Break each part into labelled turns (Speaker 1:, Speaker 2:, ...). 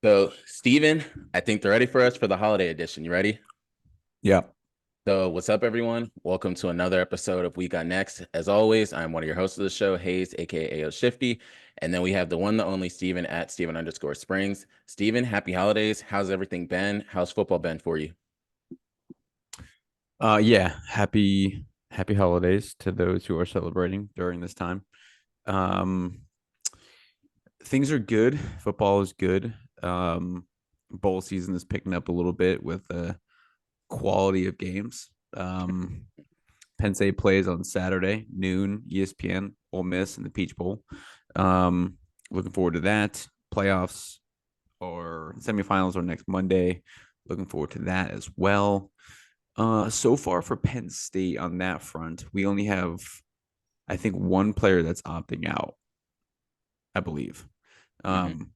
Speaker 1: So, Steven, I think they're ready for us for the holiday edition. You ready?
Speaker 2: Yeah.
Speaker 1: So, what's up, everyone? Welcome to another episode of We Got Next. As always, I'm one of your hosts of the show, Hayes, aka AO Shifty. And then we have the one, the only Steven at Steven_Springs. Steven, happy holidays. How's everything been? How's football been for you?
Speaker 2: Yeah. Happy holidays to those who are celebrating during this time. Um, things are good. Football is good. Bowl season is picking up a little bit with the quality of games. Penn State plays on Saturday, noon, ESPN, Ole Miss, and the Peach Bowl. Um, Looking forward to that. Playoffs or semifinals are next Monday. Looking forward to that as well. So far for Penn State on that front, we only have, I think, one player that's opting out, I believe.
Speaker 1: Hmm.
Speaker 2: Um,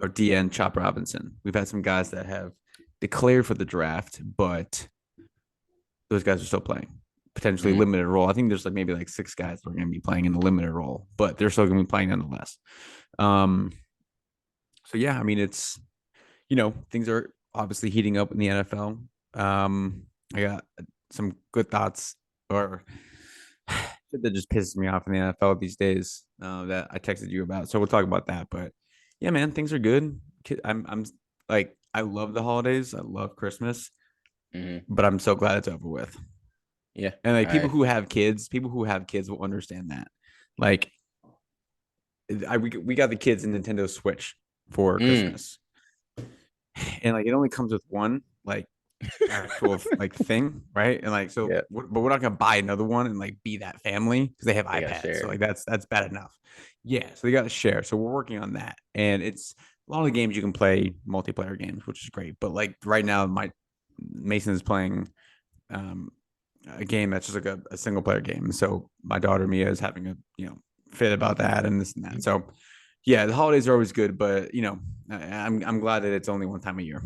Speaker 2: or DN Chop Robinson. We've had some guys that have declared for the draft, but those guys are still playing. Potentially
Speaker 1: Hmm.
Speaker 2: limited role. I think there's like maybe like six guys that are going to be playing in the limited role, but they're still going to be playing nonetheless. Um, so yeah, I mean, things are obviously heating up in the NFL. I got some good thoughts or shit that just pisses me off in the NFL these days that I texted you about. So we'll talk about that. But yeah, man, things are good. I'm like, I love the holidays. I love Christmas,
Speaker 1: Hmm.
Speaker 2: but I'm so glad it's over with.
Speaker 1: Yeah.
Speaker 2: And like
Speaker 1: I
Speaker 2: people who have kids will understand that. Like, we got the kids a Nintendo Switch for
Speaker 1: mm,
Speaker 2: Christmas, and like it only comes with one actual like thing, right? And like so,
Speaker 1: yeah,
Speaker 2: but we're not gonna buy another one and like be that family because they have
Speaker 1: they got
Speaker 2: iPads. So
Speaker 1: shared.
Speaker 2: like that's bad enough. Yeah, so they got to share. So we're working on that, and it's a lot of the games you can play multiplayer games, which is great. But like right now, my Mason is playing um a game that's just like a single player game. So my daughter Mia is having a fit about that and this and that. So yeah, the holidays are always good, but I'm glad that it's only one time a year.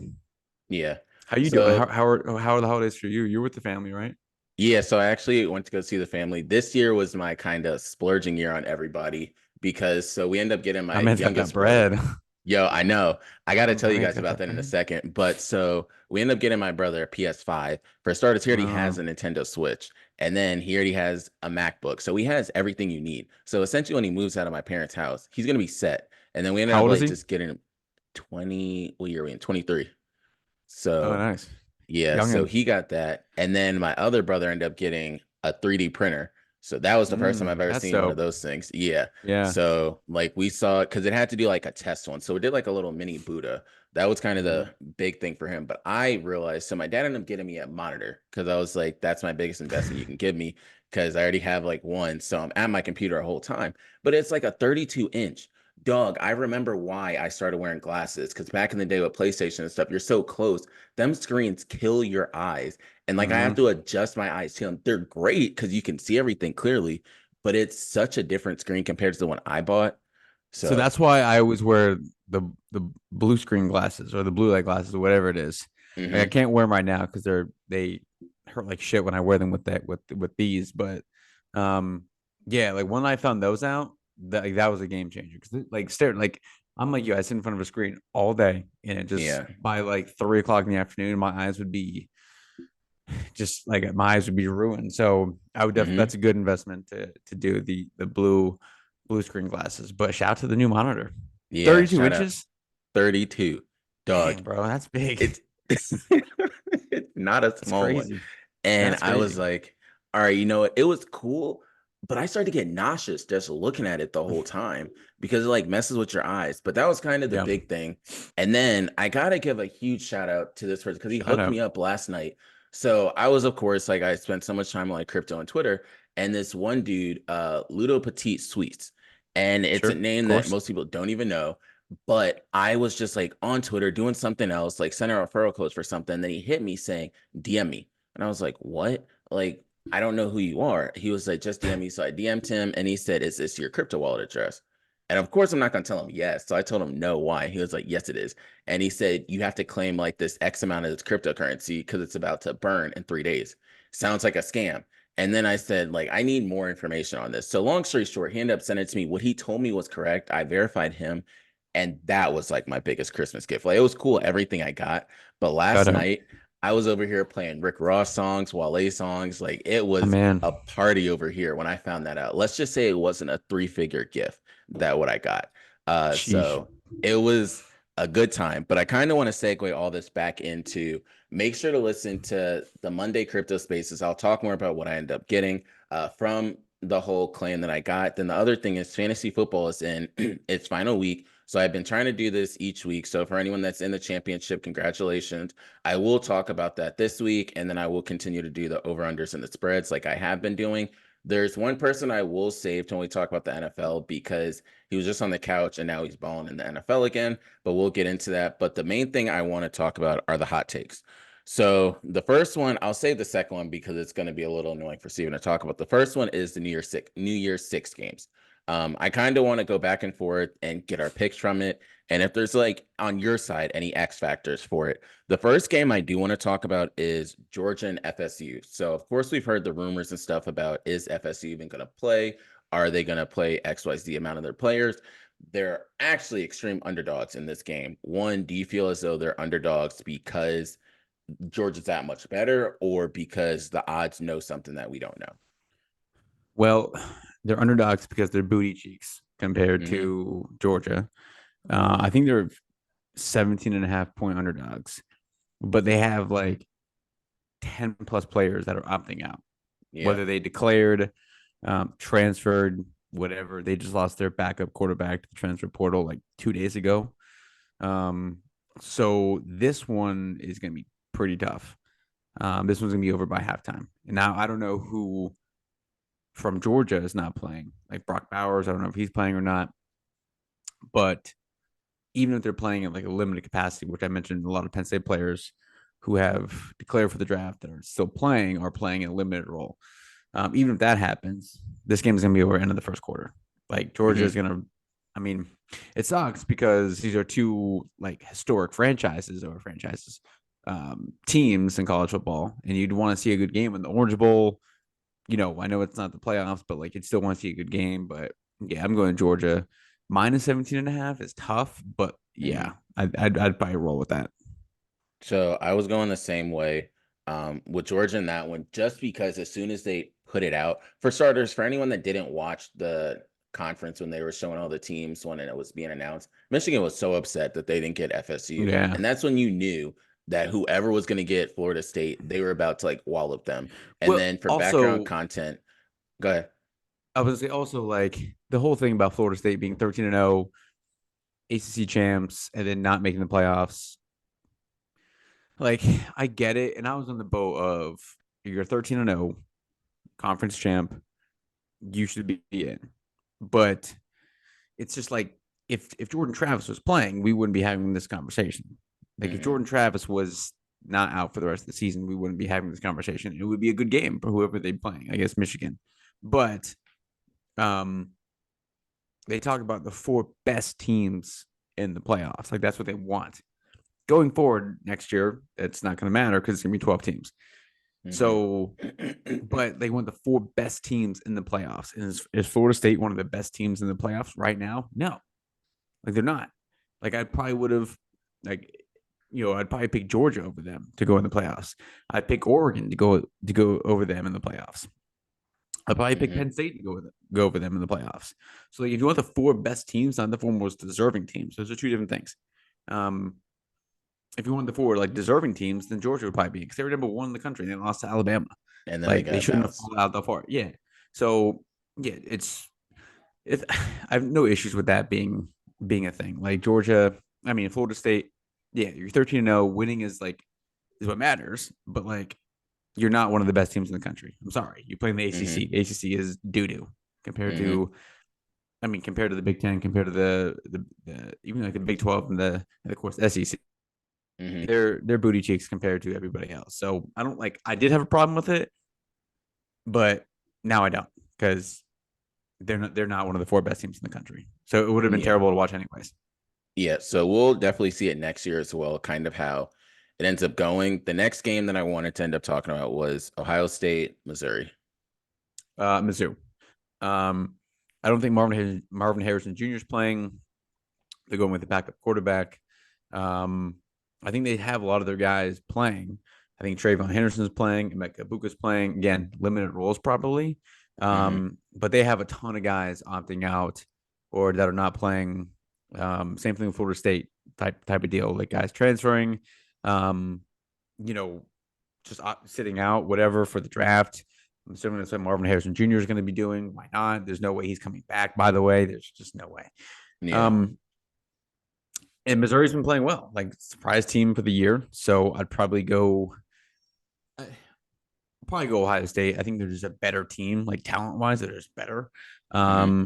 Speaker 1: Yeah.
Speaker 2: How you doing?
Speaker 1: So
Speaker 2: How are the holidays for you? You're with the family, right?
Speaker 1: Yeah, so I actually went to go see the family. This year was my kind of splurging year on everybody because so we end up getting
Speaker 2: My
Speaker 1: my
Speaker 2: man's got that
Speaker 1: youngest brother.
Speaker 2: bread.
Speaker 1: Yo, I know. I got to tell
Speaker 2: My
Speaker 1: you
Speaker 2: man's
Speaker 1: guys
Speaker 2: got
Speaker 1: about
Speaker 2: that
Speaker 1: that in a
Speaker 2: bread.
Speaker 1: second. But so we end up getting my brother a PS5. For starters, he already
Speaker 2: Uh,
Speaker 1: has a Nintendo Switch, and then he already has a MacBook. So he has everything you need. So essentially, when he moves out of my parents' house, he's gonna be set. And then we ended
Speaker 2: how
Speaker 1: up
Speaker 2: old is
Speaker 1: like
Speaker 2: he?
Speaker 1: just getting 20. What year are we in? 23.
Speaker 2: Oh,
Speaker 1: So
Speaker 2: nice.
Speaker 1: yeah, so
Speaker 2: Youngin.
Speaker 1: he got that. And then my other brother ended up getting a 3D printer. So that was the first time I've ever
Speaker 2: That's
Speaker 1: seen one of
Speaker 2: dope.
Speaker 1: those things. Yeah.
Speaker 2: Yeah.
Speaker 1: So like we saw it because it had to do like a test one. So we did like a little mini Buddha. That was kind of
Speaker 2: Mhm.
Speaker 1: the big thing for him. But I realized so my dad ended up getting me a monitor because I was like, that's my biggest investment you can give me because I already have like one. So I'm at my computer a whole time. But it's like a 32-inch. Dog, I remember why I started wearing glasses because back in the day with PlayStation and stuff, you're so close them screens kill your eyes. And like I have to
Speaker 2: Mhm.
Speaker 1: adjust my eyes to them. They're great because you can see everything clearly, but it's such a different screen compared to the one I bought.
Speaker 2: So
Speaker 1: So,
Speaker 2: that's why I always wear the blue screen glasses or the blue light glasses or whatever it is. Like I
Speaker 1: hmm.
Speaker 2: can't wear them right now because they hurt like shit when I wear them with these. But um yeah, like when I found those out, that was a game changer because like staring like I'm like you, I sit in front of a screen all day and it just
Speaker 1: Yeah.
Speaker 2: by like 3 o'clock in the afternoon, my eyes would be ruined. So I would definitely
Speaker 1: Hmm.
Speaker 2: that's a good investment to do the blue screen glasses. But shout out to the new monitor.
Speaker 1: Yeah.
Speaker 2: 32
Speaker 1: Shout out
Speaker 2: inches?
Speaker 1: 32. Dog.
Speaker 2: Dang, bro, that's big.
Speaker 1: It's it's not a
Speaker 2: That's
Speaker 1: small one.
Speaker 2: crazy.
Speaker 1: And
Speaker 2: That's
Speaker 1: I was
Speaker 2: crazy.
Speaker 1: like, all right, you know what? It was cool, but I started to get nauseous just looking at it the whole time because it like messes with your eyes. But that was kind of the
Speaker 2: Yeah.
Speaker 1: big thing. And then I gotta give a huge shout out to this person because he
Speaker 2: Shout
Speaker 1: hooked me
Speaker 2: out.
Speaker 1: up last night. So I was, of course, like I spent so much time on like crypto and Twitter, and this one dude, Ludo Petit Sweets. And it's
Speaker 2: Sure,
Speaker 1: a
Speaker 2: of
Speaker 1: name that
Speaker 2: course.
Speaker 1: most people don't even know. But I was just like on Twitter doing something else, like sending referral codes for something. Then he hit me saying, DM me. And I was like, what? Like, I don't know who you are. He was like, just DM me. So I DM'd him and he said, is this your crypto wallet address? And of course, I'm not going to tell him yes. So I told him no, why? He was like, yes, it is. And he said, you have to claim like this X amount of this cryptocurrency because it's about to burn in 3 days. Sounds like a scam. And then I said, like, I need more information on this. So long story short, he ended up sending it to me. What he told me was correct. I verified him. And that was like my biggest Christmas gift. Like it was cool, everything I got. But last
Speaker 2: Shout out.
Speaker 1: night, I was over here playing Rick Ross songs, Wale songs. Like it
Speaker 2: Oh,
Speaker 1: was
Speaker 2: man.
Speaker 1: a party over here when I found that out. Let's just say it wasn't a three-figure gift that what I got.
Speaker 2: Sheesh.
Speaker 1: So it was a good time. But I kind of want to segue all this back into make sure to listen to the Monday Crypto Spaces. I'll talk more about what I end up getting from the whole claim that I got. Then the other thing is fantasy football is in its final week. So I've been trying to do this each week. So for anyone that's in the championship, congratulations. I will talk about that this week, and then I will continue to do the over-unders and the spreads like I have been doing. There's one person I will save to only talk about the NFL because he was just on the couch and now he's balling in the NFL again, but we'll get into that. But the main thing I want to talk about are the hot takes. So the first one, I'll save the second one because it's going to be a little annoying for Steven to talk about. The first one is the New Year's Six games. I kind of want to go back and forth and get our picks from it. And if there's like on your side any X factors for it. The first game I do want to talk about is Georgia and FSU. So of course we've heard the rumors and stuff about is FSU even going to play? Are they going to play XYZ amount of their players? They're actually extreme underdogs in this game. One, do you feel as though they're underdogs because Georgia's that much better or because the odds know something that we don't know?
Speaker 2: Well, they're underdogs because they're booty cheeks compared
Speaker 1: Mm-hmm.
Speaker 2: to Georgia. I think they're 17 and a half point underdogs, but they have like 10 plus players that are opting out,
Speaker 1: Yeah.
Speaker 2: whether they declared, transferred, whatever. They just lost their backup quarterback to the transfer portal like 2 days ago. Um, so this one is going to be pretty tough. This one's going to be over by halftime. And now I don't know who from Georgia is not playing, like Brock Bowers. I don't know if he's playing or not. But even if they're playing at like a limited capacity, which I mentioned, a lot of Penn State players who have declared for the draft that are still playing are playing in a limited role. Even if that happens, this game is going to be over end of the first quarter. Like Georgia is
Speaker 1: Mm-hmm.
Speaker 2: going to, I mean, it sucks because these are two like historic franchises, teams in college football, and you'd want to see a good game in the Orange Bowl. I know it's not the playoffs, but like you'd still want to see a good game. But yeah, I'm going Georgia. Minus 17 and a half is tough, but
Speaker 1: Mm-hmm.
Speaker 2: yeah, I'd probably roll with that.
Speaker 1: So I was going the same way with Georgia in that one, just because as soon as they put it out, for starters, for anyone that didn't watch the conference when they were showing all the teams when it was being announced, Michigan was so upset that they didn't get FSU.
Speaker 2: Yeah.
Speaker 1: And that's when you knew that whoever was going to get Florida State, they were about to like wallop them. And
Speaker 2: Well,
Speaker 1: then for background
Speaker 2: also,
Speaker 1: content, go ahead.
Speaker 2: I was say also like the whole thing about Florida State being 13 and 0, ACC champs, and then not making the playoffs. Like I get it, and I was on the boat of you're 13 and 0, conference champ, you should be in. But it's just like if Jordan Travis was playing, we wouldn't be having this conversation. Like if
Speaker 1: Mm-hmm.
Speaker 2: Jordan Travis was not out for the rest of the season, we wouldn't be having this conversation. It would be a good game for whoever they're playing. I guess Michigan, but um, they talk about the four best teams in the playoffs. Like that's what they want going forward next year. It's not going to matter because it's going to be 12 teams. So,
Speaker 1: Mm-hmm.
Speaker 2: but they want the four best teams in the playoffs. And is Florida State one of the best teams in the playoffs right now? No, like they're not. Like I probably would have, like, I'd probably pick Georgia over them to go in the playoffs. I'd pick Oregon to go over them in the playoffs. I'd probably pick
Speaker 1: Mm-hmm.
Speaker 2: Penn State to go over them in the playoffs. So like, if you want the four best teams, not the four most deserving teams, those are two different things. Um, if you want the four like deserving teams, then Georgia would probably be because they were number one in the country and they lost to Alabama.
Speaker 1: And then they
Speaker 2: Like they
Speaker 1: got
Speaker 2: shouldn't have
Speaker 1: bounced.
Speaker 2: fallen out that far. Yeah. So yeah, it's I have no issues with that being a thing. Like Georgia, I mean Florida State, yeah, you're 13 and 0. Winning is what matters, but like you're not one of the best teams in the country. I'm sorry. You play in the
Speaker 1: Mm-hmm.
Speaker 2: ACC. The ACC is doo doo compared
Speaker 1: Mm-hmm.
Speaker 2: to, I mean, compared to the Big Ten, compared to the even like the Big 12 and of course SEC.
Speaker 1: Mm-hmm.
Speaker 2: They're booty cheeks compared to everybody else. So I don't like. I did have a problem with it, but now I don't because they're not one of the four best teams in the country. So it would have been
Speaker 1: Yeah.
Speaker 2: terrible to watch anyways.
Speaker 1: Yeah, so we'll definitely see it next year as well, kind of how it ends up going. The next game that I wanted to end up talking about was Ohio State, Missouri.
Speaker 2: Mizzou. Um, I don't think Marvin Harrison Jr. is playing. They're going with the backup quarterback. Um, I think they have a lot of their guys playing. I think Trayvon Henderson's playing, Emeka Buka's playing. Again, limited roles probably.
Speaker 1: Hmm.
Speaker 2: But they have a ton of guys opting out or that are not playing. Same thing with Florida State type of deal, like guys transferring, um, you know, just sitting out, whatever for the draft. I'm assuming that's what Marvin Harrison Jr. is going to be doing. Why not? There's no way he's coming back. By the way, there's just no way.
Speaker 1: Yeah.
Speaker 2: Um, and Missouri's been playing well, like surprise team for the year. So I'd probably go. Probably go Ohio State. I think they're just a better team, like talent wise, they're just better.
Speaker 1: Hmm.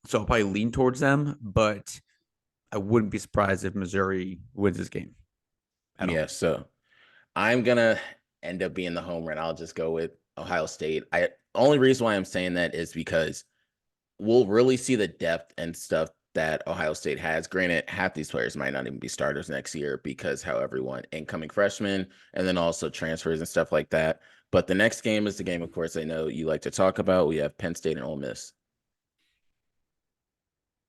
Speaker 2: So I'll probably lean towards them, but I wouldn't be surprised if Missouri wins this game at all.
Speaker 1: Yeah. So I'm gonna end up being the home run. I'll just go with Ohio State. I only reason why I'm saying that is because we'll really see the depth and stuff that Ohio State has. Granted, half these players might not even be starters next year because how everyone incoming freshmen and then also transfers and stuff like that. But the next game is the game, of course, I know you like to talk about. We have Penn State and Ole Miss.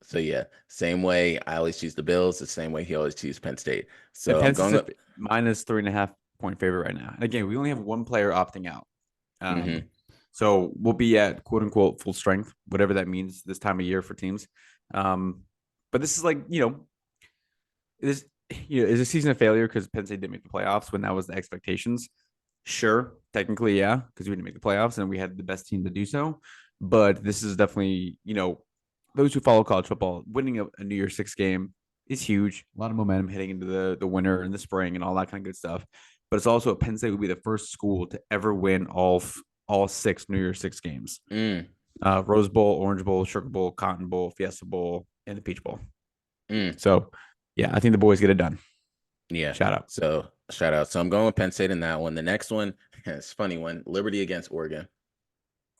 Speaker 1: So yeah, same way I always choose the Bills, the same way he always choose Penn State.
Speaker 2: And
Speaker 1: So I'm
Speaker 2: Penn State's
Speaker 1: going
Speaker 2: a
Speaker 1: up.
Speaker 2: minus 3.5 point favorite right now. And again, we only have one player opting out.
Speaker 1: Hmm.
Speaker 2: So we'll be at quote unquote full strength, whatever that means this time of year for teams. Um, but this is like, this is a season of failure because Penn State didn't make the playoffs when that was the expectations. Sure, technically, yeah, because we didn't make the playoffs and we had the best team to do so. But this is definitely, those who follow college football, winning a New Year's Six game is huge. A lot of momentum heading into the winter and the spring and all that kind of good stuff. But it's also Penn State would be the first school to ever win all six New Year's Six games:
Speaker 1: Mm,
Speaker 2: Rose Bowl, Orange Bowl, Sugar Bowl, Cotton Bowl, Fiesta Bowl, and the Peach Bowl.
Speaker 1: mm,
Speaker 2: So, yeah, I think the boys get it done.
Speaker 1: yeah.
Speaker 2: Shout out.
Speaker 1: So shout out. So I'm going with Penn State in that one. The next one, it's a funny one. Liberty against Oregon.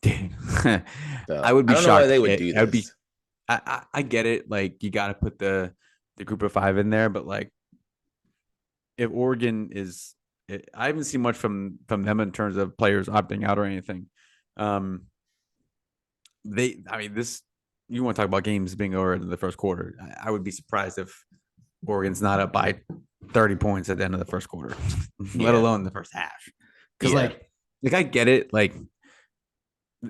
Speaker 2: Dang. I
Speaker 1: So
Speaker 2: would
Speaker 1: I
Speaker 2: be
Speaker 1: don't know why
Speaker 2: shocked.
Speaker 1: they would do
Speaker 2: I would be.
Speaker 1: this.
Speaker 2: I get it. Like you got to put the group of five in there, but like if Oregon is, I haven't seen much from them in terms of players opting out or anything. Um, I mean, this you want to talk about games being over in the first quarter. I would be surprised if Oregon's not up by 30 points at the end of the first quarter, let
Speaker 1: Yeah.
Speaker 2: alone the first half. Because
Speaker 1: Yeah.
Speaker 2: like I get it. Like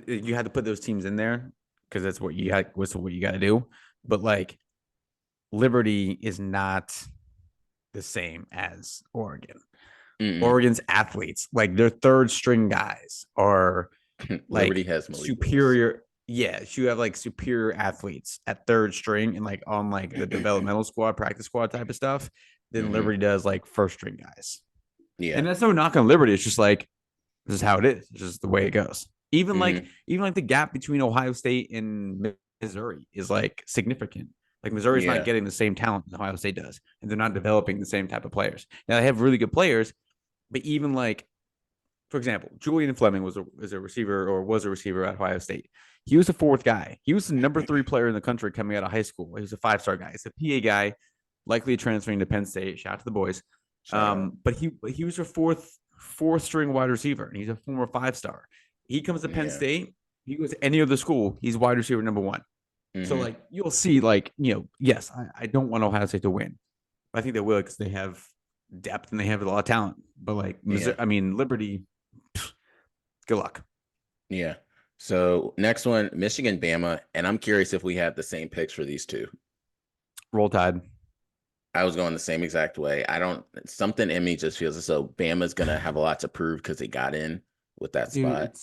Speaker 2: you had to put those teams in there because that's what you had. What's what you got to do. But like Liberty is not the same as Oregon.
Speaker 1: Mm-mm.
Speaker 2: Oregon's athletes, like their third string guys, are
Speaker 1: Liberty
Speaker 2: like
Speaker 1: has Malik Willis.
Speaker 2: superior. Yeah, you have like superior athletes at third string and like on like the developmental squad, practice squad type of stuff. Then
Speaker 1: Hmm.
Speaker 2: Liberty does like first string guys,
Speaker 1: Yeah.
Speaker 2: and that's no knock on Liberty. It's just like this is how it is. It's just the way it goes.
Speaker 1: Hmm.
Speaker 2: Even like the gap between Ohio State and Missouri is like significant. Like Missouri's not
Speaker 1: Yeah.
Speaker 2: getting the same talent as Ohio State does, and they're not developing the same type of players. Now they have really good players, but even like for example, Julian Fleming was a receiver or was a receiver at Ohio State. He was the fourth guy. He was the number three player in the country coming out of high school. He was a 5-star guy. He's a PA guy, likely transferring to Penn State. Shout out to the boys.
Speaker 1: Shout out.
Speaker 2: But he was a fourth string wide receiver, and he's a former 5-star. He comes to Penn
Speaker 1: Yeah.
Speaker 2: State. He goes to any other school. He's wide receiver number one. So
Speaker 1: Hmm.
Speaker 2: like you'll see, like yes, I don't want Ohio State to win. I think they will because they have depth and they have a lot of talent. But like
Speaker 1: Yeah.
Speaker 2: Missouri, I mean Liberty, good luck.
Speaker 1: Yeah. So next one, Michigan, Bama, and I'm curious if we have the same picks for these two.
Speaker 2: Roll Tide.
Speaker 1: I was going the same exact way. I don't. Something in me just feels as though Bama's gonna have a lot to prove because they got in with that
Speaker 2: Dude,
Speaker 1: spot.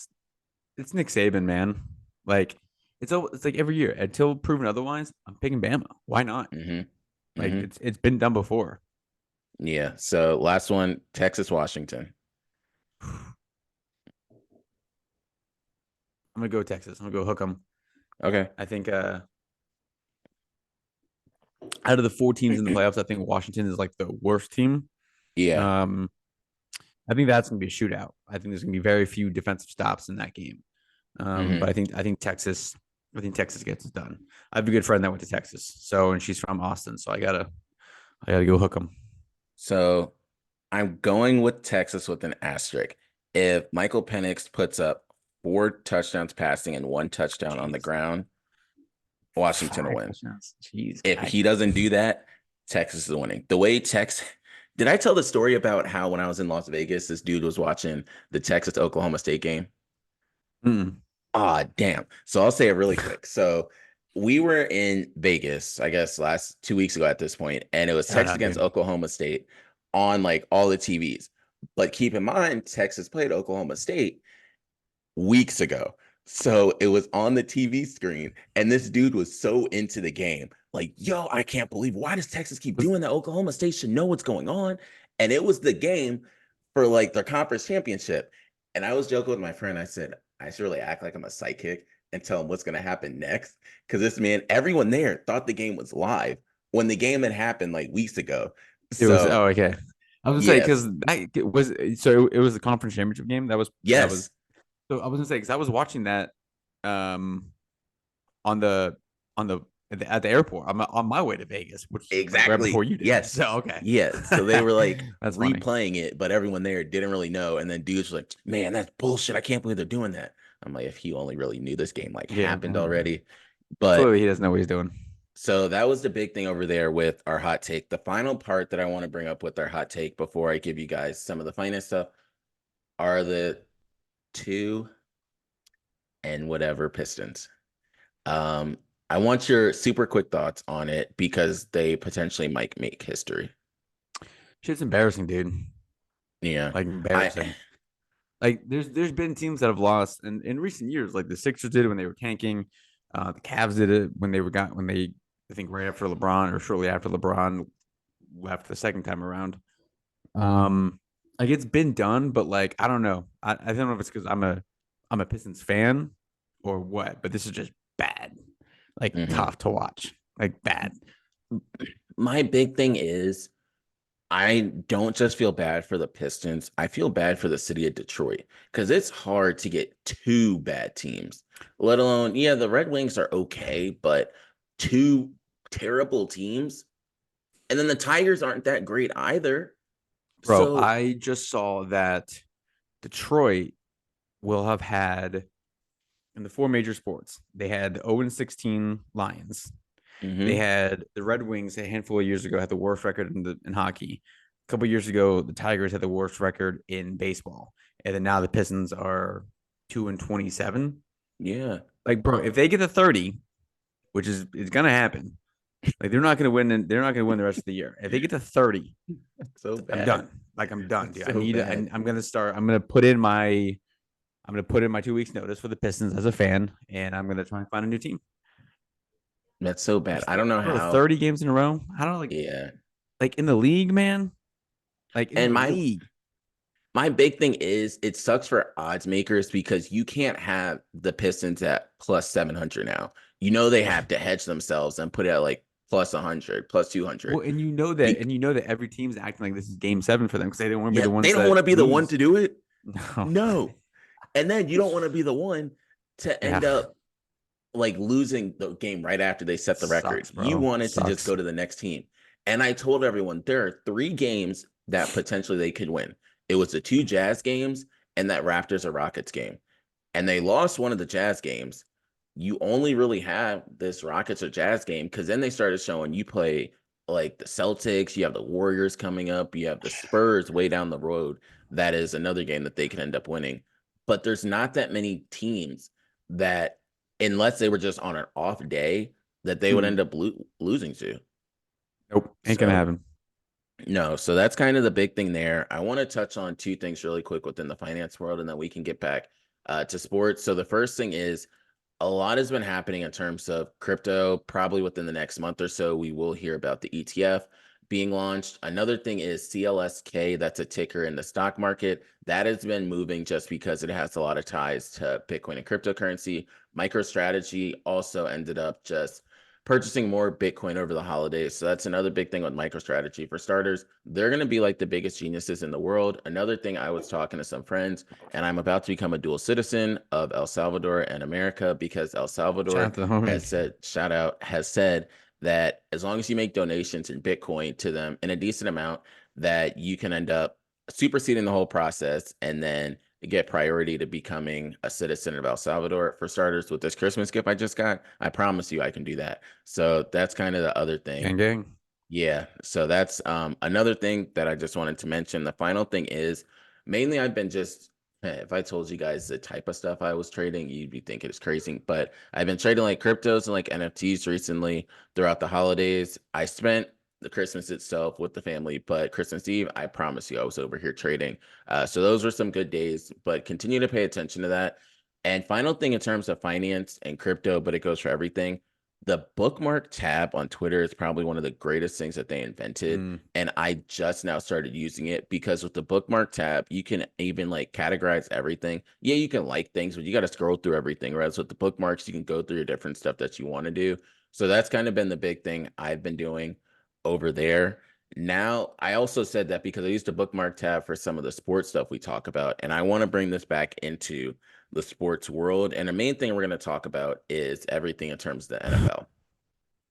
Speaker 2: it's Nick Saban, man. Like it's like every year until proven otherwise. I'm picking Bama. Why not?
Speaker 1: Hmm.
Speaker 2: Like
Speaker 1: Hmm.
Speaker 2: it's been done before.
Speaker 1: Yeah. So last one, Texas, Washington.
Speaker 2: I'm gonna go Texas. I'm gonna go hook 'em.
Speaker 1: Okay.
Speaker 2: I think out of the four teams in the playoffs, I think Washington is like the worst team.
Speaker 1: Yeah.
Speaker 2: Um, I think that's gonna be a shootout. I think there's gonna be very few defensive stops in that game.
Speaker 1: Hmm.
Speaker 2: But I think Texas gets it done. I have a good friend that went to Texas, so and she's from Austin, so I gotta go hook 'em.
Speaker 1: So I'm going with Texas with an asterisk. If Michael Penix puts up 4 touchdowns passing and 1 touchdown on the
Speaker 2: Jeez.
Speaker 1: ground, Washington will
Speaker 2: 5
Speaker 1: win.
Speaker 2: touchdowns. Jeez,
Speaker 1: If he doesn't do that, Texas is winning. The way Texas, did I tell the story about how when I was in Las Vegas, this dude was watching the Texas Oklahoma State game?
Speaker 2: Mm-mm.
Speaker 1: Ah, damn. So I'll say it really quick. So we were in Vegas, I guess last 2 weeks ago at this point, and it was
Speaker 2: Shout
Speaker 1: Texas
Speaker 2: out,
Speaker 1: against
Speaker 2: dude.
Speaker 1: Oklahoma State on like all the TVs. But keep in mind, Texas played Oklahoma State weeks ago. So it was on the TV screen, and this dude was so into the game. Like, yo, I can't believe why does Texas keep
Speaker 2: Was
Speaker 1: doing that? Oklahoma State should know what's going on. And it was the game for like their conference championship. And I was joking with my friend. I said, I should really act like I'm a psychic and tell him what's going to happen next. Because this man, everyone there thought the game was live when the game had happened like weeks ago.
Speaker 2: it was
Speaker 1: So,
Speaker 2: okay. I was gonna say
Speaker 1: yes,
Speaker 2: because that was so it was the conference championship game. That was
Speaker 1: yes,
Speaker 2: so I was gonna say because I was watching that um on the on the at the airport. I'm on my way to Vegas, which like right before
Speaker 1: exactly.
Speaker 2: you did.
Speaker 1: Yes.
Speaker 2: So okay,
Speaker 1: Yes. So they were like
Speaker 2: that's funny.
Speaker 1: replaying it, but everyone there didn't really know. And then dudes were like, man, that's bullshit. I can't believe they're doing that. I'm like, if he only really knew this game like
Speaker 2: Yeah,
Speaker 1: happened already. But
Speaker 2: clearly he doesn't know what he's doing.
Speaker 1: so that was the big thing over there with our hot take. The final part that I want to bring up with our hot take before I give you guys some of the finest stuff are the two and whatever Pistons. Um, I want your super quick thoughts on it because they potentially might make history.
Speaker 2: Shit's embarrassing, dude.
Speaker 1: Yeah.
Speaker 2: Like
Speaker 1: I
Speaker 2: embarrassing. Like there's been teams that have lost in recent years. Like the Sixers did it when they were tanking. The Cavs did it when they I think right after LeBron or shortly after LeBron left the second time around. Like it's been done, but like I don't know. I don't know if it's because I'm a Pistons fan or what, but this is just bad. Like
Speaker 1: mhm.
Speaker 2: tough to watch. Like bad.
Speaker 1: My big thing is I don't just feel bad for the Pistons. I feel bad for the city of Detroit because it's hard to get two bad teams, let alone, yeah, the Red Wings are okay, but two terrible teams. And then the Tigers aren't that great either.
Speaker 2: Bro,
Speaker 1: So,
Speaker 2: I just saw that Detroit will have had in the four major sports. They had the 0-16 Lions. They
Speaker 1: mhm,
Speaker 2: had the Red Wings a handful of years ago had the worst record in hockey. A couple of years ago, the Tigers had the worst record in baseball, and then now the Pistons are 2-27.
Speaker 1: yeah,
Speaker 2: Like, bro, if they get to 30, which is it's gonna happen, like they're not gonna win. They're not gonna win the rest of the year. If they get to 30,
Speaker 1: so
Speaker 2: I'm
Speaker 1: bad.
Speaker 2: done. Like I'm done, dude.
Speaker 1: So bad.
Speaker 2: I'm gonna start. I'm gonna put in my 2 weeks notice for the Pistons as a fan, and I'm gonna try and find a new team.
Speaker 1: That's so bad. I don't know
Speaker 2: Bro,
Speaker 1: how.
Speaker 2: 30 games in a row. I don't
Speaker 1: Yeah.
Speaker 2: like in the league, man. Like in
Speaker 1: And
Speaker 2: the
Speaker 1: my
Speaker 2: league,
Speaker 1: My big thing is it sucks for odds makers because you can't have the Pistons at plus 700 now. You know they have to hedge themselves and put it at like plus 100, plus 200.
Speaker 2: well, and you know that every team's acting like this is game seven for them because they don't want to be
Speaker 1: Yeah,
Speaker 2: the
Speaker 1: they
Speaker 2: ones
Speaker 1: don't want
Speaker 2: that
Speaker 1: to be the one
Speaker 2: lose.
Speaker 1: to do it.
Speaker 2: No,
Speaker 1: No. And then you don't want to be the one to
Speaker 2: yeah,
Speaker 1: end up like losing the game right after they set the record.
Speaker 2: sucks,
Speaker 1: You
Speaker 2: bro.
Speaker 1: wanted to just
Speaker 2: Sucks.
Speaker 1: go to the next team. And I told everyone there are three games that potentially they could win. It was the two Jazz games and that Raptors or Rockets game. And they lost one of the Jazz games. You only really have this Rockets or Jazz game because then they started showing you play like the Celtics, you have the Warriors coming up, you have the Spurs way down the road. That is another game that they could end up winning. But there's not that many teams that, unless they were just on an off day, that they would
Speaker 2: Mm.
Speaker 1: end up losing to.
Speaker 2: Nope, ain't gonna
Speaker 1: So
Speaker 2: happen.
Speaker 1: no, so that's kind of the big thing there. I want to touch on two things really quick within the finance world, and then we can get back to sports. So the first thing is a lot has been happening in terms of crypto. Probably within the next month or so, we will hear about the ETF being launched. Another thing is CLSK, that's a ticker in the stock market. That has been moving just because it has a lot of ties to Bitcoin and cryptocurrency. MicroStrategy also ended up just purchasing more Bitcoin over the holidays. So that's another big thing with MicroStrategy. For starters, they're going to be like the biggest geniuses in the world. Another thing, I was talking to some friends, and I'm about to become a dual citizen of El Salvador and America because El
Speaker 2: Shout
Speaker 1: Salvador
Speaker 2: out to the homie.
Speaker 1: has said, shout out, has said that as long as you make donations in Bitcoin to them in a decent amount, that you can end up superseding the whole process. And then get priority to becoming a citizen of El Salvador. For starters, with this Christmas gift I just got, I promise you I can do that. So that's kind of the other thing.
Speaker 2: Gang, gang.
Speaker 1: Yeah, so that's another thing that I just wanted to mention. The final thing is mainly I've been just if I told you guys the type of stuff I was trading, you'd be thinking it's crazy. But I've been trading like cryptos and like NFTs recently throughout the holidays. I spent the Christmas itself with the family, but Christmas Eve, I promise you, I was over here trading. So those were some good days, but continue to pay attention to that. And final thing in terms of finance and crypto, but it goes for everything, the bookmark tab on Twitter is probably one of the greatest things that they invented.
Speaker 2: Mm,
Speaker 1: And I just now started using it because with the bookmark tab, you can even like categorize everything. Yeah, you can like things, but you got to scroll through everything. Whereas with the bookmarks, you can go through your different stuff that you want to do. So that's kind of been the big thing I've been doing over there. Now, I also said that because I used a bookmark tab for some of the sports stuff we talk about, and I want to bring this back into the sports world. And the main thing we're going to talk about is everything in terms of the NFL.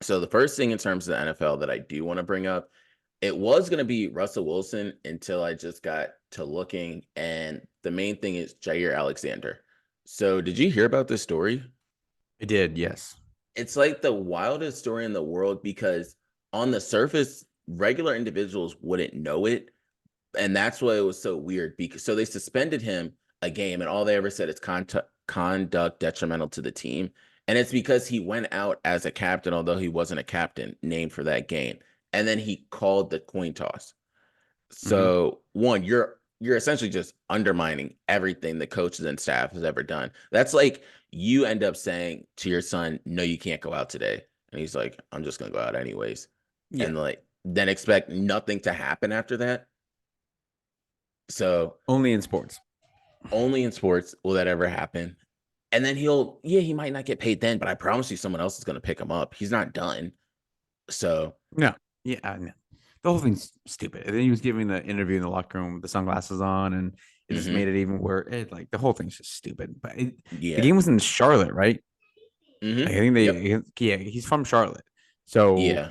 Speaker 1: So the first thing in terms of the NFL that I do want to bring up, it was going to be Russell Wilson until I just got to looking. And the main thing is Jair Alexander. So did you hear about this story?
Speaker 2: I did, yes.
Speaker 1: It's like the wildest story in the world because on the surface, regular individuals wouldn't know it, and that's why it was so weird because so they suspended him a game and all they ever said is conduct detrimental to the team, and it's because he went out as a captain although he wasn't a captain named for that game, and then he called the coin toss.
Speaker 2: Hmm.
Speaker 1: So one, you're essentially just undermining everything the coaches and staff has ever done. That's like you end up saying to your son, no, you can't go out today, and he's like, I'm just gonna go out anyways,
Speaker 2: Yeah.
Speaker 1: and like then expect nothing to happen after that. So
Speaker 2: Only in sports.
Speaker 1: only in sports will that ever happen. And then he might not get paid then, but I promise you someone else is going to pick him up. He's not done. So,
Speaker 2: No. Yeah, no. The whole thing's stupid. And then he was giving the interview in the locker room with the sunglasses on, and it just
Speaker 1: hmm
Speaker 2: made it even worse. Like the whole thing's just stupid. But the
Speaker 1: yeah.
Speaker 2: game was in Charlotte, right? Like, I think
Speaker 1: Yep.
Speaker 2: yeah, he's from Charlotte, so
Speaker 1: Yeah.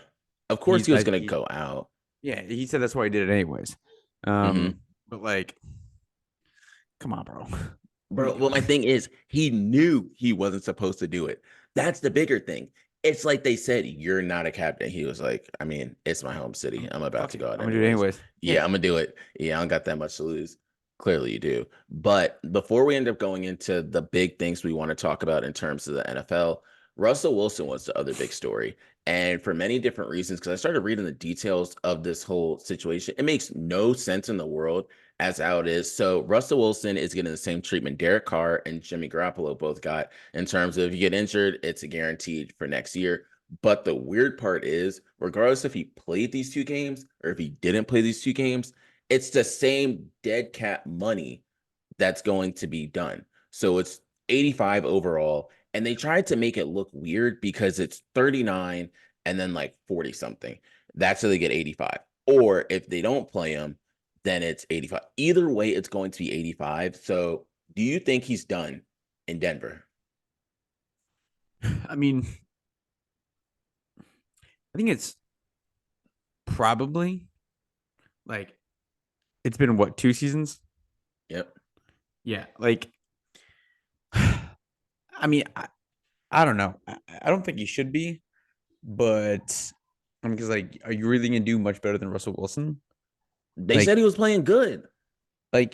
Speaker 1: Of course
Speaker 2: he,
Speaker 1: he was
Speaker 2: like,
Speaker 1: going to go out.
Speaker 2: yeah, he said that's why he did it anyways.
Speaker 1: hmm
Speaker 2: But like, come on, bro, what are you
Speaker 1: Bro, well,
Speaker 2: doing?
Speaker 1: my thing is, he knew he wasn't supposed to do it. That's the bigger thing. It's like they said, you're not a captain. He was like, I mean, it's my home city. I'm about
Speaker 2: Fuck
Speaker 1: to
Speaker 2: it,
Speaker 1: go out
Speaker 2: I'm gonna do it
Speaker 1: anyways.
Speaker 2: anyways.
Speaker 1: Yeah,
Speaker 2: Yeah.
Speaker 1: I'm gonna do it. Yeah, I don't got that much to lose. Clearly, you do. But before we end up going into the big things we want to talk about in terms of the NFL, Russell Wilson was the other big story. And for many different reasons, because I started reading the details of this whole situation, it makes no sense in the world as how it is. So Russell Wilson is getting the same treatment Derek Carr and Jimmy Garoppolo both got in terms of if you get injured, it's a guaranteed for next year. But the weird part is, regardless if he played these two games or if he didn't play these two games, it's the same dead cap money that's going to be done. So it's 85 overall. And they tried to make it look weird because it's 39 and then like 40 something. That's how they get 85. Or if they don't play him, then it's 85. Either way, it's going to be 85. So do you think he's done in Denver?
Speaker 2: I mean, I think it's probably like it's been what, 2 seasons?
Speaker 1: Yep.
Speaker 2: Yeah, like I mean, I don't know. I don't think he should be, but I mean, because like, are you really gonna do much better than Russell Wilson?
Speaker 1: They said
Speaker 2: Like,
Speaker 1: he was playing good.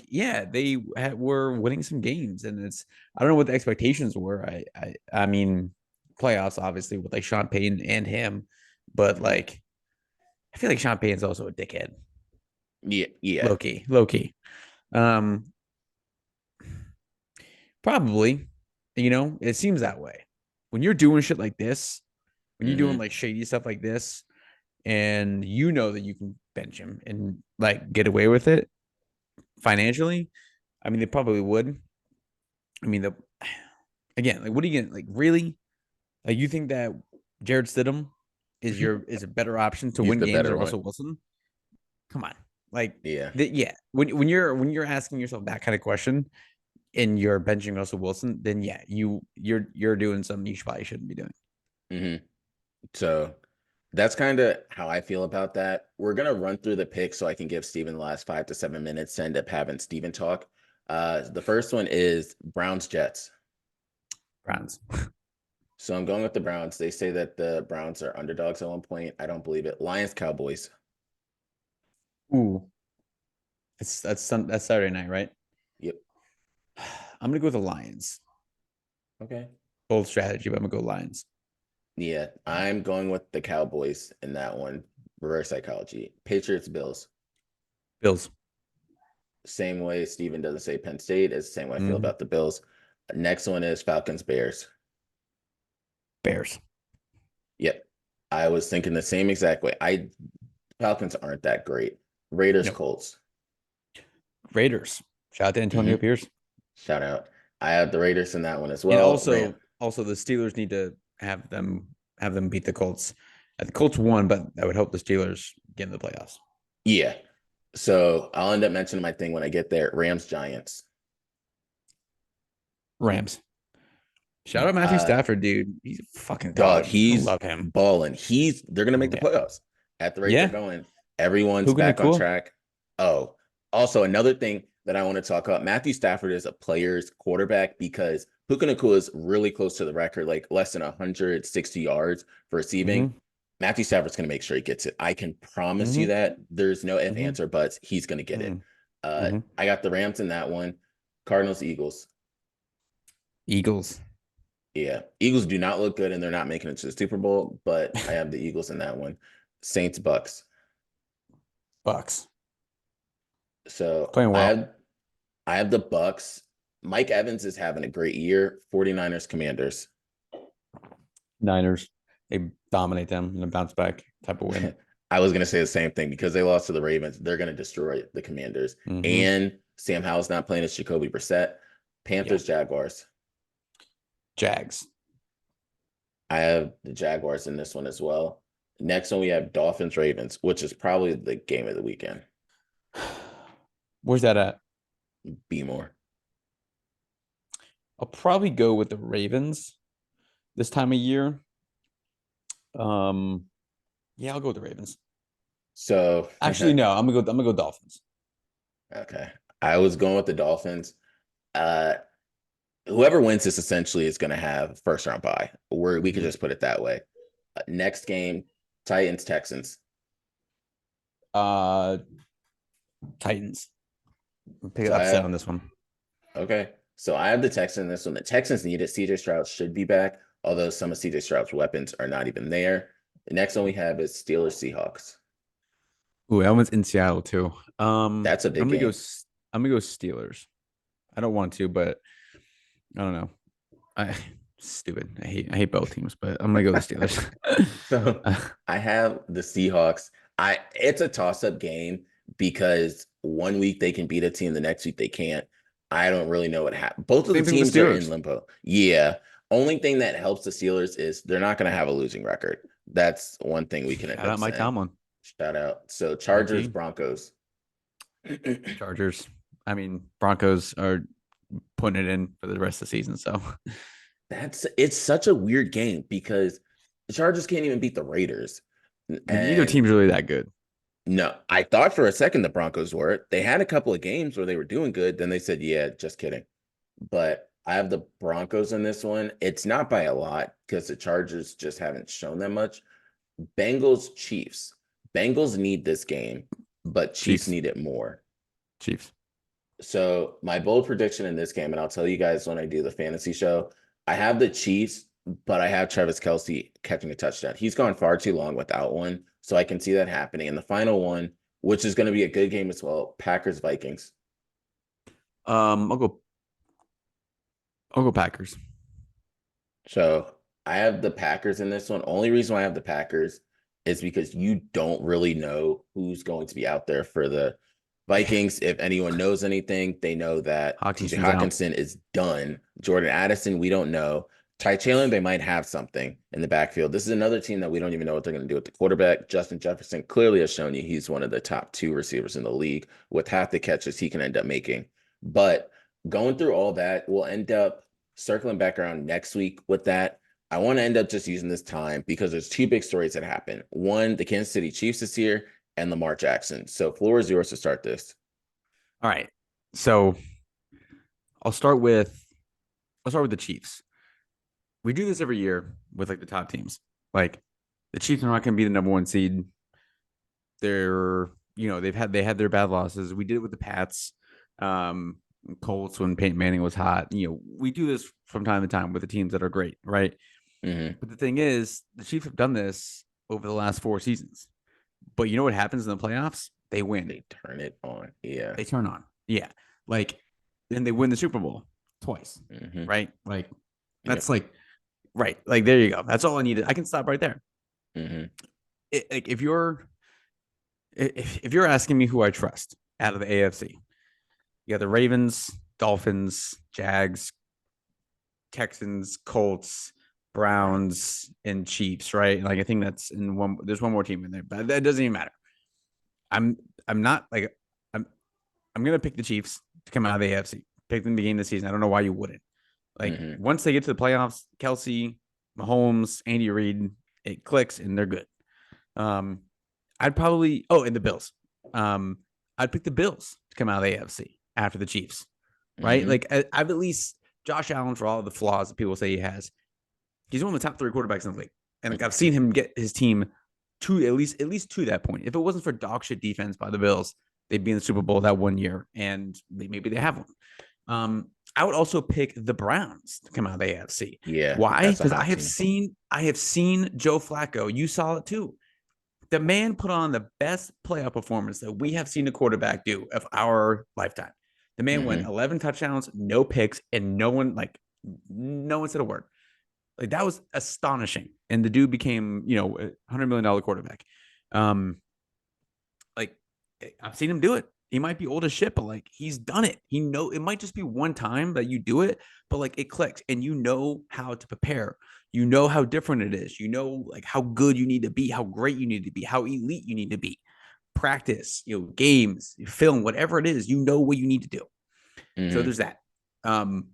Speaker 2: yeah, they were winning some games, and it's I don't know what the expectations were. I mean, playoffs obviously with like Sean Payton and him, but
Speaker 1: Mhm.
Speaker 2: like I feel like Sean Payton's also a dickhead,
Speaker 1: Yeah. Yeah.
Speaker 2: low key. Um, Probably, it seems that way when you're doing shit like this, when you're doing
Speaker 1: hmm
Speaker 2: like shady stuff like this, and you know that you can bench him and like get away with it financially. I mean, they probably would. I mean, again, like, what are you gonna like? Really? Like, you think that Jared Stidham is a better option to
Speaker 1: He's
Speaker 2: win
Speaker 1: the
Speaker 2: games
Speaker 1: better
Speaker 2: than
Speaker 1: one.
Speaker 2: Russell Wilson? Come on, like,
Speaker 1: Yeah.
Speaker 2: yeah. When you're asking yourself that kind of question and you're benching Russell Wilson, then yeah, you're doing something you probably shouldn't be doing.
Speaker 1: hmm So that's kind of how I feel about that. We're gonna run through the picks so I can give Steven the last 5 to 7 minutes to end up having Steven talk. The first one is Browns Jets.
Speaker 2: Browns.
Speaker 1: So I'm going with the Browns. They say that the Browns are underdogs at one point. I don't believe it. Lions Cowboys.
Speaker 2: Ooh, that's Saturday night, right?
Speaker 1: Yep.
Speaker 2: I'm gonna go with the Lions.
Speaker 1: Okay.
Speaker 2: Bold strategy, but I'm gonna go Lions.
Speaker 1: Yeah, I'm going with the Cowboys in that one. Reverse psychology. Patriots Bills.
Speaker 2: Bills.
Speaker 1: Same way Steven doesn't say Penn State is the same way I feel
Speaker 2: Mm-hmm.
Speaker 1: about the Bills. Next one is Falcons Bears.
Speaker 2: Bears.
Speaker 1: Yep. I was thinking the same exact way. Falcons aren't that great. Raiders
Speaker 2: Nope.
Speaker 1: Colts.
Speaker 2: Raiders. Shout out to Antonio
Speaker 1: Hmm.
Speaker 2: Pierce.
Speaker 1: Shout out. I have the Raiders in that one as
Speaker 2: And
Speaker 1: well. Ram.
Speaker 2: also the Steelers need to have them beat the Colts. The Colts won, but I would hope the Steelers get in the playoffs.
Speaker 1: Yeah. So I'll end up mentioning my thing when I get there. Rams Giants.
Speaker 2: Rams. Shout out Matthew
Speaker 1: Uh
Speaker 2: Stafford, dude. He's a fucking
Speaker 1: Dog,
Speaker 2: dog. I
Speaker 1: he's
Speaker 2: love him.
Speaker 1: balling. They're gonna make the
Speaker 2: Yeah.
Speaker 1: playoffs at the rate they're
Speaker 2: Yeah.
Speaker 1: going. Everyone's
Speaker 2: Puka
Speaker 1: back on
Speaker 2: Nakua.
Speaker 1: track. Oh, also another thing that I want to talk about: Matthew Stafford is a player's quarterback because Puka Nakua is really close to the record, like less than 160 yards for receiving.
Speaker 2: Mm-hmm.
Speaker 1: Matthew Stafford's gonna make sure he gets it. I can promise you
Speaker 2: Mm-hmm.
Speaker 1: that. There's no if,
Speaker 2: Mm-hmm.
Speaker 1: answer, buts. He's gonna get it.
Speaker 2: Mm-hmm.
Speaker 1: I got the Rams in that one. Cardinals, Eagles.
Speaker 2: Eagles.
Speaker 1: Yeah, Eagles do not look good and they're not making it to the Super Bowl, but I have the Eagles in that one. Saints, Bucks.
Speaker 2: Bucks.
Speaker 1: So
Speaker 2: Playing well.
Speaker 1: I have the Bucks. Mike Evans is having a great year. 49ers, Commanders.
Speaker 2: Niners. They dominate them in a bounce back type of win.
Speaker 1: I was gonna say the same thing because they lost to the Ravens. They're gonna destroy the Commanders.
Speaker 2: Mm-hmm.
Speaker 1: And Sam Howell's not playing as Jacoby Brissett.
Speaker 2: Yeah.
Speaker 1: Panthers, Jaguars.
Speaker 2: Jags.
Speaker 1: I have the Jaguars in this one as well. Next one we have Dolphins, Ravens, which is probably the game of the weekend.
Speaker 2: Where's that at?
Speaker 1: Be more.
Speaker 2: I'll probably go with the Ravens this time of year. Um, yeah, I'll go with the Ravens.
Speaker 1: So
Speaker 2: Actually, no, I'm gonna go Dolphins.
Speaker 1: okay. I was going with the Dolphins. Uh Whoever wins this essentially is going to have first round bye. We could
Speaker 2: Mm-hmm.
Speaker 1: just put it that way. Next game, Titans Texans.
Speaker 2: Uh, Titans. Pick
Speaker 1: So
Speaker 2: it
Speaker 1: I
Speaker 2: upset
Speaker 1: have
Speaker 2: on this one.
Speaker 1: okay. So I have the Texans in this one. The Texans need it. CJ Stroud should be back, although some of CJ Stroud's weapons are not even there. The next one we have is Steelers Seahawks.
Speaker 2: Ooh, that one's in Seattle too.
Speaker 1: That's a big game.
Speaker 2: I'm gonna go Steelers. I don't want to, but I don't know. I stupid. I hate both teams, but I'm gonna go with the Steelers.
Speaker 1: So I have the Seahawks. It's a toss-up game because one week they can beat a team, the next week they can't. I don't really know what happened. Both of the
Speaker 2: Same thing with
Speaker 1: teams
Speaker 2: the
Speaker 1: are in
Speaker 2: Steelers.
Speaker 1: limbo. Yeah. Only thing that helps the Steelers is they're not going to have a losing record. That's one thing we can end
Speaker 2: Shout
Speaker 1: up
Speaker 2: out Mike
Speaker 1: saying.
Speaker 2: Tomlin.
Speaker 1: Shout out. So Chargers,
Speaker 2: MT.
Speaker 1: Broncos.
Speaker 2: Chargers. I mean, Broncos are putting it in for the rest of the season. So
Speaker 1: It's such a weird game because the Chargers can't even beat the Raiders.
Speaker 2: neither
Speaker 1: And
Speaker 2: team's really that good.
Speaker 1: no, I thought for a second the Broncos were. They had a couple of games where they were doing good. Then they said, yeah, just kidding. But I have the Broncos in this one. It's not by a lot because the Chargers just haven't shown that much. Bengals, Chiefs. Bengals need this game, but Chiefs
Speaker 2: Chiefs.
Speaker 1: need it more.
Speaker 2: Chiefs.
Speaker 1: So my bold prediction in this game, and I'll tell you guys when I do the fantasy show, I have the Chiefs, but I have Travis Kelce catching a touchdown. He's gone far too long without one, so I can see that happening. And the final one, which is going to be a good game as well, Packers Vikings.
Speaker 2: I'll go Packers.
Speaker 1: So I have the Packers in this one. Only reason why I have the Packers is because you don't really know who's going to be out there for the Vikings. If anyone knows anything, they know that TJ
Speaker 2: Hawkinson's out.
Speaker 1: Hawkinson is done. Jordan Addison, we don't know. Ty Taylor, they might have something in the backfield. This is another team that we don't even know what they're going to do with the quarterback. Justin Jefferson clearly has shown you he's one of the top two receivers in the league with half the catches he can end up making. But going through all that, we'll end up circling back around next week with that. I want to end up just using this time because there's two big stories that happen. One, the Kansas City Chiefs is here, and Lamar Jackson. So floor is yours to start this.
Speaker 2: All right. So I'll start with the Chiefs. We do this every year with like the top teams. Like the Chiefs are not going to be the number one seed. They're they had their bad losses. We did it with the Pats, um, Colts when Peyton Manning was hot. We do this from time to time with the teams that are great, right?
Speaker 1: Mm-hmm.
Speaker 2: But the thing is, the Chiefs have done this over the last 4 seasons. But you know what happens in the playoffs? They win.
Speaker 1: They turn it on. Yeah.
Speaker 2: They turn on. Yeah. Like, and they win the Super Bowl twice.
Speaker 1: Mm-hmm.
Speaker 2: Right? Like,
Speaker 1: Yep.
Speaker 2: that's like, right. Like, there you go. That's all I needed. I can stop right there.
Speaker 1: Mm-hmm.
Speaker 2: Like, if you're asking me who I trust out of the AFC, you got the Ravens, Dolphins, Jags, Texans, Colts, Browns, and Chiefs, right? Like I think that's in one. There's one more team in there, but that doesn't even matter. I'm I'm not like I'm gonna pick the Chiefs to come out of the AFC. Pick them to begin the season. I don't know why you wouldn't. Like
Speaker 1: Mm-hmm.
Speaker 2: once they get to the playoffs, Kelsey, Mahomes, Andy Reid, it clicks and they're good. Um, I'd probably and the Bills. Um, I'd pick the Bills to come out of the AFC after the Chiefs, right?
Speaker 1: Mm-hmm.
Speaker 2: Like I've at least Josh Allen for all of the flaws that people say he has. He's one of the top 3 quarterbacks in the league, and like I've seen him get his team to at least to that point. If it wasn't for dog shit defense by the Bills, they'd be in the Super Bowl that one year, and maybe they have one. I would also pick the Browns to come out of the AFC.
Speaker 1: Yeah.
Speaker 2: Why?
Speaker 1: That's a
Speaker 2: Because
Speaker 1: hot team.
Speaker 2: I have seen Joe Flacco. You saw it too. The man put on the best playoff performance that we have seen a quarterback do of our lifetime. The man went
Speaker 1: Mm-hmm.
Speaker 2: 11 touchdowns, no picks, and no one said a word. Like that was astonishing. And the dude became, $100 million quarterback. Um, like I've seen him do it. He might be old as shit, but like he's done it. It might just be one time that you do it, but like it clicks and you know how to prepare. You know how different it is. You know like how good you need to be, how great you need to be, how elite you need to be. Practice, games, film, whatever it is, you know what you need to do. So
Speaker 1: Mm-hmm.
Speaker 2: there's that. Um,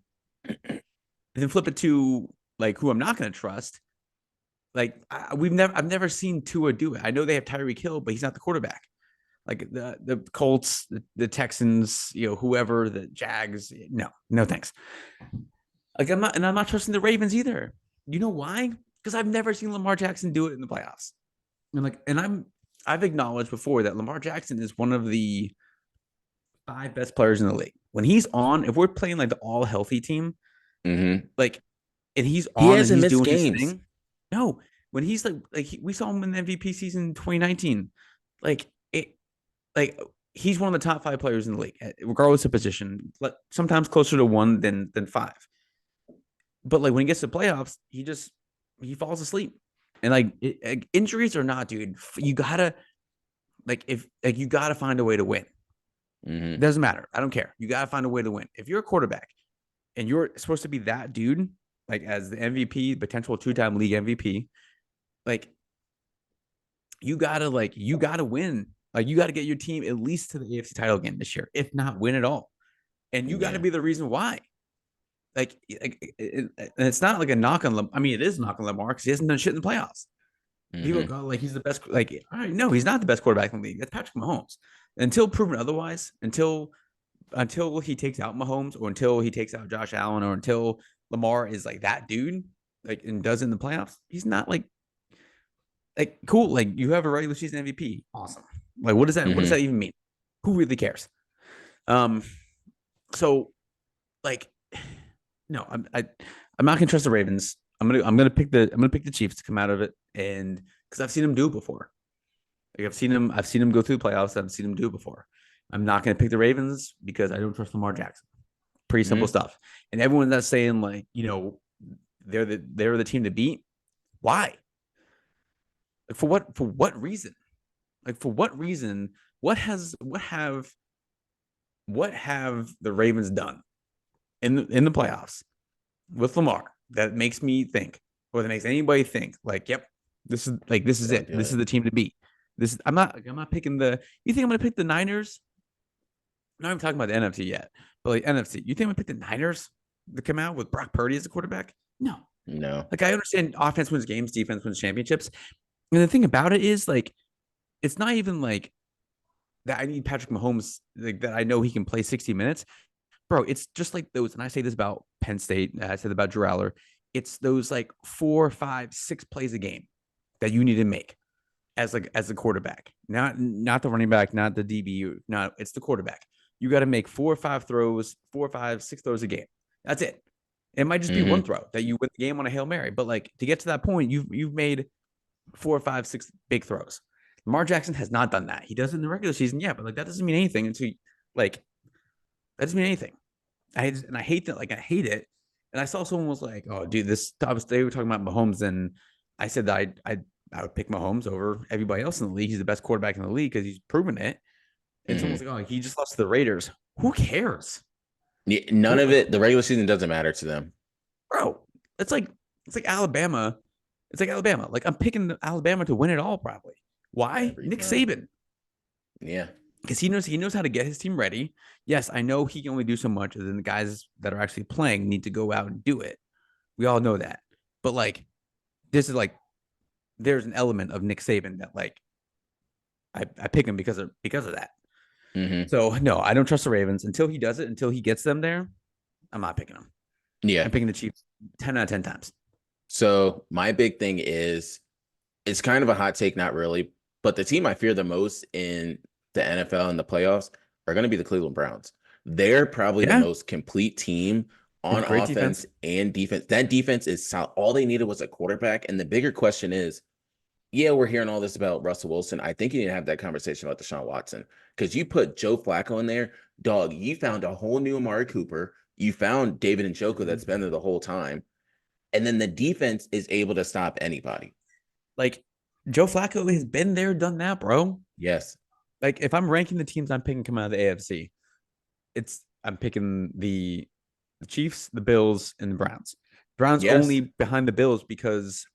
Speaker 2: then flip it to like who I'm not going to trust. Like I've never seen Tua do it. I know they have Tyreek Hill, but he's not the quarterback. Like the Colts, the Texans, whoever, the Jags. No, no thanks. Like I'm not trusting the Ravens either. You know why? Because I've never seen Lamar Jackson do it in the playoffs. I've acknowledged before that Lamar Jackson is one of the 5 best players in the league. When he's on, if we're playing like the all healthy team,
Speaker 1: Mm-hmm.
Speaker 2: like and he's
Speaker 1: He
Speaker 2: on and
Speaker 1: hasn't
Speaker 2: he's
Speaker 1: missed
Speaker 2: doing his
Speaker 1: games.
Speaker 2: thing. No, when he's we saw him in the MVP season in 2019. Like it, like he's one of the top 5 players in the league, regardless of position. Sometimes closer to 1 than 5. But like when he gets to playoffs, he falls asleep. And injuries or not, dude, you gotta if you gotta find a way to win. It
Speaker 1: Mm-hmm.
Speaker 2: doesn't matter. I don't care. You gotta find a way to win. If you're a quarterback and you're supposed to be that dude, like as the MVP, potential 2-time league MVP, like you gotta win. Like you gotta get your team at least to the AFC title game this year, if not win it all. And you gotta
Speaker 1: Yeah.
Speaker 2: be the reason why. And it's not like a knock on. I mean, it is a knock on Lamar because he hasn't done shit in the playoffs. People
Speaker 1: Mm-hmm.
Speaker 2: go like he's the best. Like, all right, no, he's not the best quarterback in the league. That's Patrick Mahomes. Until proven otherwise, until he takes out Mahomes, or until he takes out Josh Allen, or until Lamar is like that dude, like and does it in the playoffs, he's not like cool. Like you have a regular season MVP, awesome. Like what does that
Speaker 1: Mm-hmm.
Speaker 2: even mean? Who really cares? Um, so like no, I'm not gonna trust the Ravens. I'm gonna pick the Chiefs to come out of it, and because I've seen them do it before. Like I've seen him go through the playoffs. I've seen him do it before. I'm not gonna pick the Ravens because I don't trust Lamar Jackson. Pretty simple
Speaker 1: Mm-hmm.
Speaker 2: stuff. And everyone that's saying like they're the team to beat. Why? Like for what reason? Like for what reason? What have the Ravens done in the playoffs with Lamar that makes me think, or that makes anybody think, like, yep, this is
Speaker 1: They're
Speaker 2: it. This is
Speaker 1: good.
Speaker 2: the team to beat. I'm not picking the. You think I'm gonna pick the Niners? I'm not even talking about the NFC yet, but like NFC. You think I'm gonna pick the Niners to come out with Brock Purdy as a quarterback? No.
Speaker 1: No.
Speaker 2: Like I understand offense wins games, defense wins championships. And the thing about it is like it's not even like that I need Patrick Mahomes, like that I know he can play 60 minutes. bro, it's just like those, and I say this about Penn State, I said about Drew Aller. It's those like 4, 5, 6 plays a game that you need to make as a quarterback, not the running back, not the DB, not it's the quarterback. You got to make 4 or 5 throws, 4 or 5, 6 throws a game. That's it. It might just be one
Speaker 1: Mm-hmm.
Speaker 2: throw that you win the game on a Hail Mary, but like to get to that point, you've made 4 or 5, 6 big throws. Lamar Jackson has not done that. He does it in the regular season, yeah, but like that doesn't mean anything until like that doesn't mean anything. I hate that. Like I hate it. And I saw someone was like, "Oh, dude, they were talking about Mahomes," and I said that I would pick Mahomes over everybody else in the league. He's the best quarterback in the league because he's proven it. And someone's
Speaker 1: Mm-hmm.
Speaker 2: like, "Oh, he just lost to the Raiders." Who cares?
Speaker 1: Yeah, none
Speaker 2: Who,
Speaker 1: of it. The regular season doesn't matter to them.
Speaker 2: bro? It's like Alabama. It's like Alabama. Like I'm picking Alabama to win it all, probably. Why?
Speaker 1: Every
Speaker 2: Nick
Speaker 1: time.
Speaker 2: Saban.
Speaker 1: Yeah.
Speaker 2: Because he knows how to get his team ready. Yes, I know he can only do so much, and then the guys that are actually playing need to go out and do it. We all know that. But like, this is like, there's an element of Nick Saban that like I pick him because of that.
Speaker 1: Mm-hmm.
Speaker 2: So no, I don't trust the Ravens until he does it. Until he gets them there, I'm not picking them.
Speaker 1: Yeah.
Speaker 2: I'm picking the Chiefs 10 out of 10 times.
Speaker 1: So my big thing is it's kind of a hot take, not really, but the team I fear the most in the NFL and the playoffs are going to be the Cleveland Browns. They're probably the
Speaker 2: Yeah,
Speaker 1: most complete team
Speaker 2: they have
Speaker 1: on
Speaker 2: a great defense.
Speaker 1: offense and defense. That defense is solid. All they needed was a quarterback. And the bigger question is, yeah, we're hearing all this about Russell Wilson. I think you need to have that conversation about Deshaun Watson because you put Joe Flacco in there, dog. You found a whole new Amari Cooper. You found David Njoku that's been there the whole time, and then the defense is able to stop anybody.
Speaker 2: Like Joe Flacco has been there, done that, bro.
Speaker 1: Yes,
Speaker 2: Like if I'm ranking the teams I'm picking come out of the AFC, I'm picking the Chiefs, the Bills, and the Browns. Browns
Speaker 1: yes,
Speaker 2: only behind the Bills because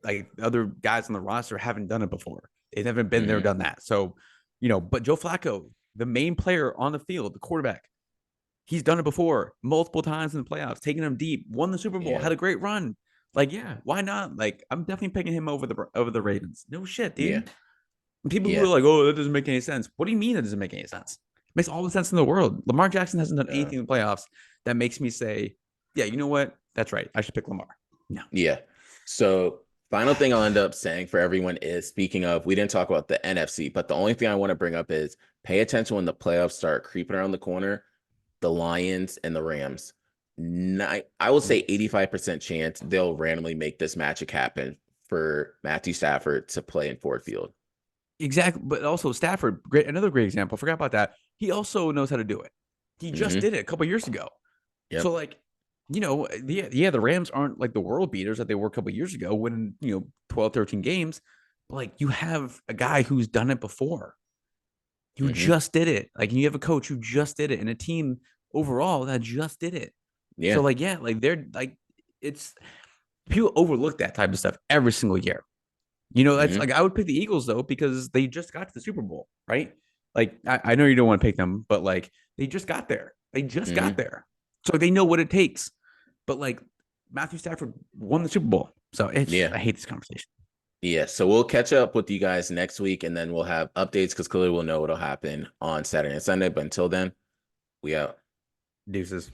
Speaker 2: like the other guys on the roster haven't done it before. They've never been there,
Speaker 1: mm-hmm.
Speaker 2: done that. So, but Joe Flacco, the main player on the field, the quarterback, he's done it before multiple times in the playoffs, taking them deep, won the Super Bowl,
Speaker 1: Yeah,
Speaker 2: had a great run. Like, yeah, why not? Like, I'm definitely picking him over the Ravens. No shit,
Speaker 1: yeah,
Speaker 2: dude. People who are
Speaker 1: yeah.
Speaker 2: like, oh, that doesn't make any sense. What do you mean that doesn't make any sense? It makes all the sense in the world. Lamar Jackson hasn't done
Speaker 1: Uh,
Speaker 2: anything in the playoffs that makes me say, yeah, you know what? That's right. I should pick Lamar. No.
Speaker 1: yeah. So, final thing I'll end up saying for everyone is speaking of, we didn't talk about the NFC, but the only thing I want to bring up is pay attention when the playoffs start creeping around the corner. The Lions and the Rams. I will say 85% chance they'll randomly make this magic happen for Matthew Stafford to play in Ford Field.
Speaker 2: Exactly. But also Stafford, another great example. Forgot about that. He also knows how to do it. He just
Speaker 1: Mm-hmm.
Speaker 2: did it a couple years ago. So
Speaker 1: Yep.
Speaker 2: like, the Rams aren't like the world beaters that they were a couple years ago, winning 12, 13 games. But like you have a guy who's done it before. You
Speaker 1: Mm-hmm.
Speaker 2: just did it. Like you have a coach who just did it and a team overall that just did it. So
Speaker 1: Yeah.
Speaker 2: like, yeah, like they're like it's people overlook that type of stuff every single year. That's
Speaker 1: Mm-hmm.
Speaker 2: like I would pick the Eagles though, because they just got to the Super Bowl, right? Like I know you don't want to pick them, but like they just got there. They just got
Speaker 1: Mm-hmm.
Speaker 2: there. So they know what it takes. But like Matthew Stafford won the Super Bowl. So
Speaker 1: Yeah.
Speaker 2: I hate this conversation.
Speaker 1: Yeah. So we'll catch up with you guys next week and then we'll have updates because clearly we'll know what'll happen on Saturday and Sunday. But until then, we out.
Speaker 2: Deuces.